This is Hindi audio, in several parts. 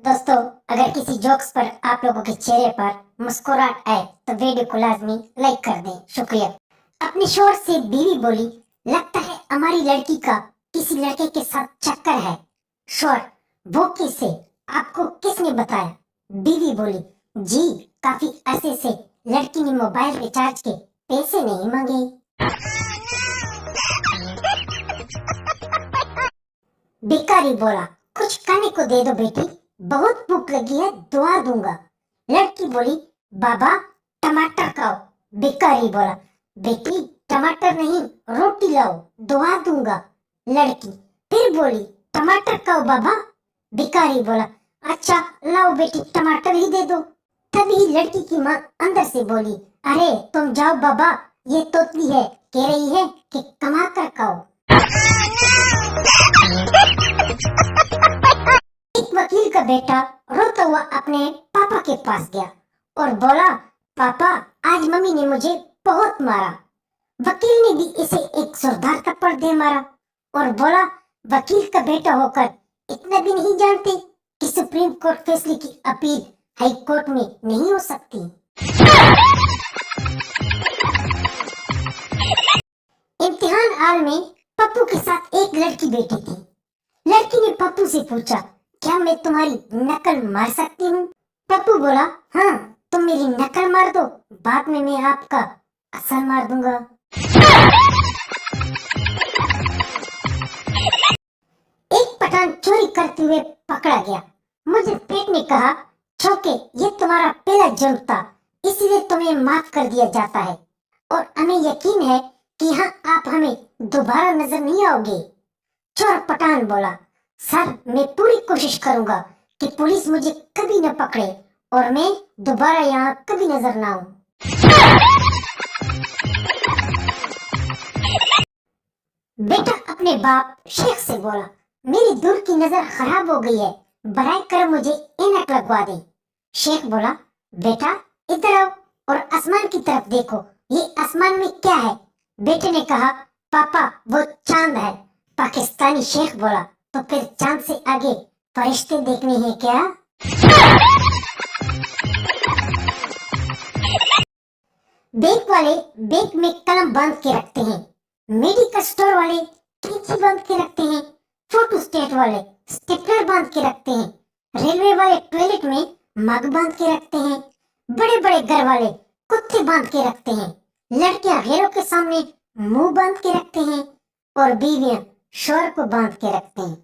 दोस्तों, अगर किसी जोक्स पर आप लोगों के चेहरे पर मुस्कुराहट आए तो वीडियो को लाजमी लाइक कर दें। शुक्रिया। अपने शोहर से बीवी बोली, लगता है हमारी लड़की का किसी लड़के के साथ चक्कर है। शोहर, वो किससे? आपको किसने बताया? बीवी बोली, जी काफी अरसे से लड़की ने मोबाइल रिचार्ज के पैसे नहीं मांगे। भिखारी बोला, कुछ खाने को दे दो बेटी, बहुत भूख लगी है, दुआ दूंगा। लड़की बोली, बाबा टमाटर खाओ। भिखारी बोला, बेटी टमाटर नहीं, रोटी लाओ, दुआ दूंगा। लड़की फिर बोली, टमाटर खाओ बाबा। भिखारी बोला, अच्छा लाओ बेटी, टमाटर ही दे दो। तभी लड़की की माँ अंदर से बोली, अरे तुम जाओ बाबा, ये तोतली है, कह रही है कि कमा कर खाओ। एक वकील का बेटा रोता हुआ अपने पापा के पास गया और बोला, पापा आज मम्मी ने मुझे बहुत मारा। वकील ने भी इसे एक जोरदार थप्पड़ दे मारा और बोला, वकील का बेटा होकर इतना भी नहीं जानते कि सुप्रीम कोर्ट फैसले की अपील हाई कोर्ट में नहीं हो सकती। इम्तिहान हाल में पप्पू के साथ एक लड़की बैठी थी। लड़की ने पप्पू से पूछा, क्या मैं तुम्हारी नकल मार सकती हूँ? पप्पू बोला, हाँ तुम मेरी नकल मार दो, बाद में मैं आपका असल मार दूंगा। एक पठान चोरी करते हुए पकड़ा गया। मुझे पेट ने कहा, छोके ये तुम्हारा पहला जुर्म था, इसलिए तुम्हें माफ कर दिया जाता है और हमें यकीन है कि यहाँ आप हमें दोबारा नजर नहीं आओगे। चोर पठान बोला, सर मैं पूरी कोशिश करूंगा कि पुलिस मुझे कभी न पकड़े और मैं दोबारा यहाँ कभी नजर न आऊं। बेटा अपने बाप शेख से बोला, मेरी दूर की नजर खराब हो गई है, बराए कर मुझे ऐनक लगवा दे। शेख बोला, बेटा इधर आओ और आसमान की तरफ देखो, ये आसमान में क्या है? बेटे ने कहा, पापा वो चांद है। पाकिस्तानी शेख बोला, तो फिर चांद से आगे फरिश्ते देखने हैं क्या? बैंक वाले बैंक में कलम बांध के रखते हैं, मेडिकल स्टोर वाले कैंची बांध के रखते हैं, फोटो स्टेट वाले स्टेपलर बांध के रखते हैं, रेलवे वाले टॉयलेट में मग बांध के रखते हैं, बड़े बड़े घर वाले कुत्ते बांध के रखते हैं, लड़कियां गैरों के सामने मुंह बांध के रखते हैं और बीवियां शोहर को बांध के रखते हैं।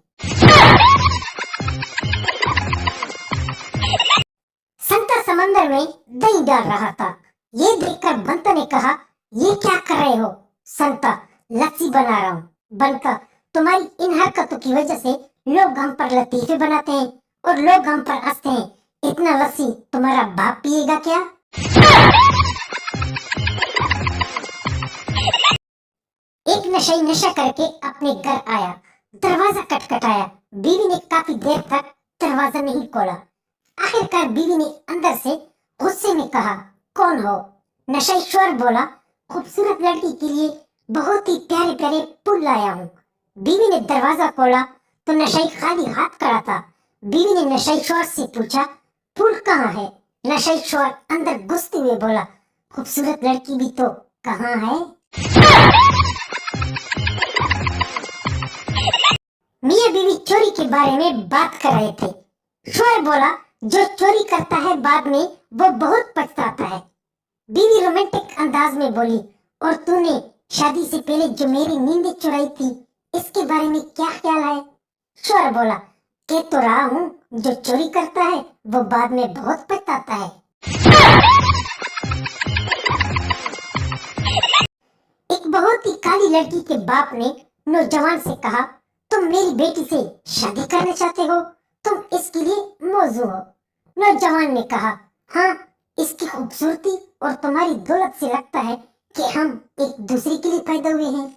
संता समंदर में दही डाल रहा था। ये देखकर बंता ने कहा, ये क्या कर रहे हो? संता, लस्सी बना रहा हूँ। बंता, तुम्हारी इन हरकतों की वजह से लोग हम पर लतीफे बनाते हैं और लोग हम पर हंसते हैं। इतना लस्सी तुम्हारा बाप पिएगा क्या? एक नशेड़ी नशा करके अपने घर आया, दरवाजा खटखटाया। बीवी ने काफी देर तक दरवाजा नहीं खोला। आखिरकार बीवी ने अंदर से गुस्से में कहा, कौन हो? नशेड़ी स्वर बोला, खूबसूरत लड़की के लिए बहुत ही प्यारे प्यारे फूल लाया हूँ। बीवी ने दरवाजा खोला तो नशेड़ी खाली हाथ खड़ा था। बीवी ने नशेड़ी स्वर से पूछा, फूल कहाँ है? नशेड़ी स्वर अंदर घुसते हुए बोला, खूबसूरत लड़की भी तो कहाँ है? मियाँ बीवी चोरी के बारे में बात कर रहे थे। शोर बोला, जो चोरी करता है बाद में वो बहुत पछताता है। बीवी रोमांटिक अंदाज में बोली, और तूने शादी से पहले जो मेरी नींद चुराई थी, इसके बारे में क्या ख्याल है? शोर बोला, कह तो रहा हूँ, जो चोरी करता है वो बाद में बहुत पछताता है। एक बहुत ही काली लड़की के बाप ने नौजवान से कहा, तुम मेरी बेटी से शादी करना चाहते हो? तुम इसके लिए मौजू हो। नौजवान ने कहा, हाँ, इसकी खूबसूरती और तुम्हारी दौलत से लगता है कि हम एक दूसरे के लिए पैदा हुए हैं।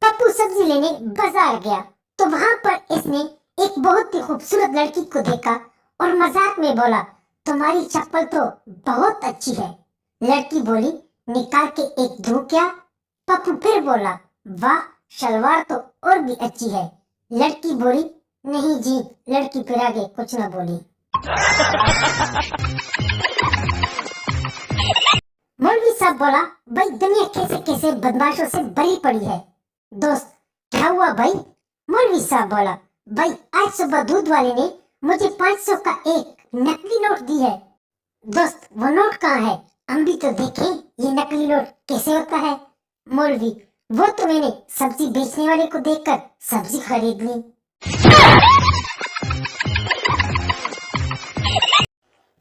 पप्पू सब्जी लेने बाजार गया तो वहाँ पर इसने एक बहुत ही खूबसूरत लड़की को देखा और मजाक में बोला, तुम्हारी चप्पल तो बहुत अच्छी है। लड़की बोली, निकाल के एक दूं क्या? पप्पू फिर बोला, वाह शलवार तो और भी अच्छी है। लड़की बोली, नहीं जी, लड़की फिर आगे कुछ न बोली। मौलवी साहब बोला, भाई दुनिया कैसे कैसे बदमाशों से भरी पड़ी है। दोस्त, क्या हुआ भाई? मौलवी साहब बोला, भाई आज सुबह दूध वाले ने मुझे 500 का एक नकली नोट दी है। दोस्त, वो नोट कहाँ है? हम भी तो देखें ये नकली नोट कैसे होता है। मौलवी, वो तो मैंने सब्जी बेचने वाले को देखकर सब्जी खरीद ली।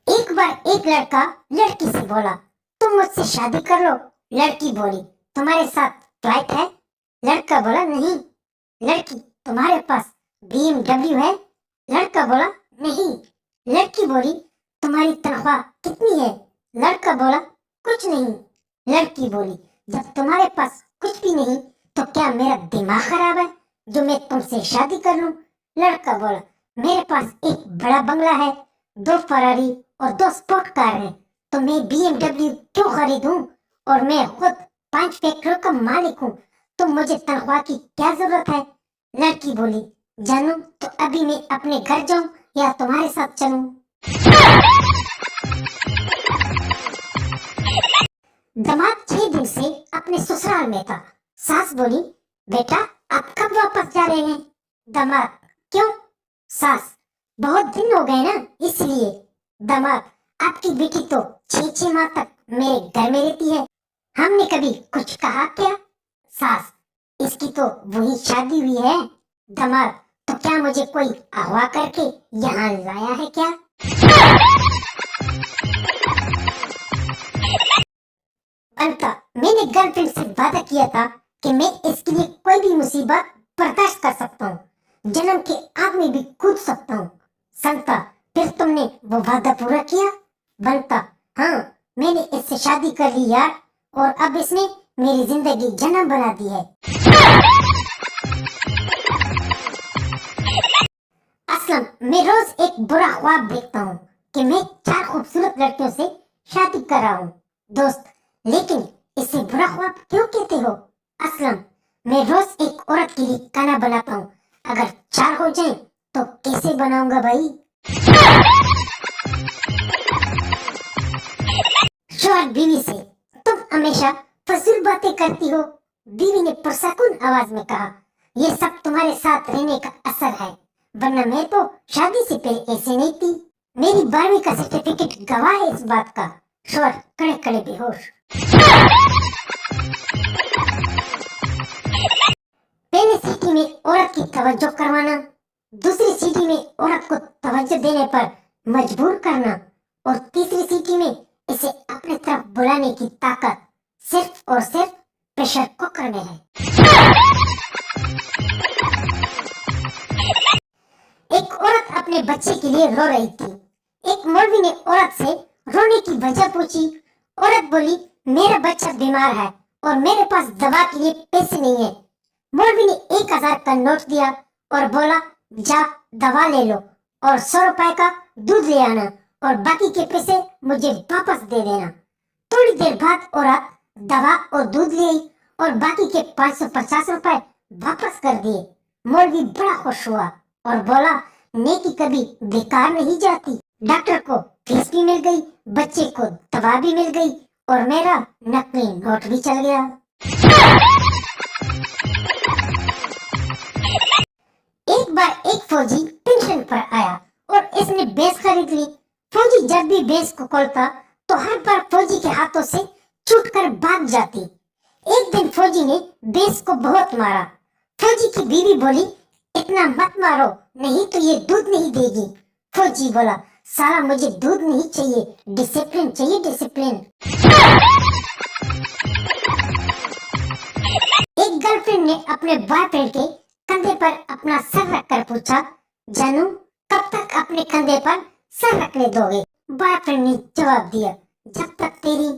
एक बार एक लड़का लड़की से बोला, तुम मुझसे शादी कर लो। लड़की बोली, तुम्हारे साथ फ्लाइट है? लड़का बोला, नहीं। लड़की, तुम्हारे पास BMW है? लड़का बोला, नहीं। लड़की बोली, तुम्हारी तनख्वाह कितनी है? लड़का बोला, कुछ नहीं। लड़की बोली, जब तुम्हारे पास कुछ भी नहीं तो क्या मेरा दिमाग खराब है जो मैं तुमसे शादी कर लूं? लड़का बोला, मेरे पास एक बड़ा बंगला है, 2 फरारी और 2 स्पोर्ट कार है, तो मैं BMW क्यों खरीदूं? और मैं खुद 5 फैक्ट्रियों का मालिक हूँ, तो मुझे तनख्वाह की क्या जरूरत है? लड़की बोली, जानू तो अभी मैं अपने घर जाऊं या तुम्हारे साथ चलूं? दामाद 6 दिन से अपने ससुराल में था। सास बोली, बेटा आप कब वापस जा रहे हैं? दामाद, क्यों? सास, बहुत दिन हो गए ना, इसलिए। दामाद, आपकी बेटी तो 6 माह तक मेरे घर में रहती है, हमने कभी कुछ कहा क्या? सास, इसकी तो वही शादी हुई है। दामाद, तो क्या मुझे कोई अगवा करके यहाँ लाया है क्या? अंता मैंने गर्लफ्रेंड से वादा किया था कि मैं इसके लिए कोई भी मुसीबत बर्दाश्त कर सकता हूँ, जन्म के आग में भी कूद सकता हूँ। संता, फिर तुमने वो वादा पूरा किया? बनता, हाँ, मैंने इससे शादी कर ली यार, और अब इसने मेरी जिंदगी जन्म बना दी है। असलम, मैं रोज एक बुरा ख्वाब देखता हूँ कि मैं 4 खूबसूरत लड़कियों से शादी कर रहा हूँ। दोस्त, लेकिन इसे बुरा ख्वाब क्यों कहते हो? असलम, मैं रोज एक औरत के लिए खाना बनाता हूँ, अगर 4 हो जाएं तो कैसे बनाऊंगा भाई? शौहर बीवी से, तुम हमेशा फजूल बातें करती हो। बीवी ने पुरसकून आवाज में कहा, ये सब तुम्हारे साथ रहने का असर है, वरना मैं तो शादी से पहले ऐसे नहीं थी। मेरी 12वीं का सर्टिफिकेट गवाह है इस बात का। शौहर खड़े खड़े बेहोश। पहली सीटी में औरत की तवज्जो करवाना, दूसरी सीटी में औरत को तवज्जो देने पर मजबूर करना, और तीसरी सीटी में इसे अपने तरफ बुलाने की ताकत सिर्फ और सिर्फ प्रेशर कुकर में है। एक औरत अपने बच्चे के लिए रो रही थी। एक मौलवी ने औरत से रोने की वजह पूछी। औरत बोली, मेरा बच्चा बीमार है और मेरे पास दवा के लिए पैसे नहीं है। मौलवी ने 1000 का नोट दिया और बोला, जा दवा ले लो और 100 रुपए का दूध ले आना, और बाकी के पैसे मुझे वापस दे देना। थोड़ी देर बाद औरत दवा और दूध ले आई और बाकी के 550 रुपए वापस कर दिए। मौलवी बड़ा खुश हुआ और बोला, नेकी कभी बेकार नहीं जाती। डॉक्टर को फीस भी मिल गई, बच्चे को दवा भी मिल गई, और मेरा नकली नोट भी चल गया। एक बार एक फौजी पेंशन पर आया और इसने भैंस खरीद ली। फौजी जब भी भैंस को खोलता तो हर बार फौजी के हाथों से छूटकर भाग जाती। एक दिन फौजी ने भैंस को बहुत मारा। फौजी की बीवी बोली, इतना मत मारो, नहीं तो ये दूध नहीं देगी। फौजी बोला, साला मुझे दूध नहीं चाहिए, डिसिप्लिन चाहिए, डिसिप्लिन। एक गर्लफ्रेंड ने अपने बॉयफ्रेंड के कंधे पर अपना सर रखकर पूछा, जानू कब तक अपने कंधे पर सर रखने दोगे? बॉयफ्रेंड ने जवाब दिया, जब तक तेरी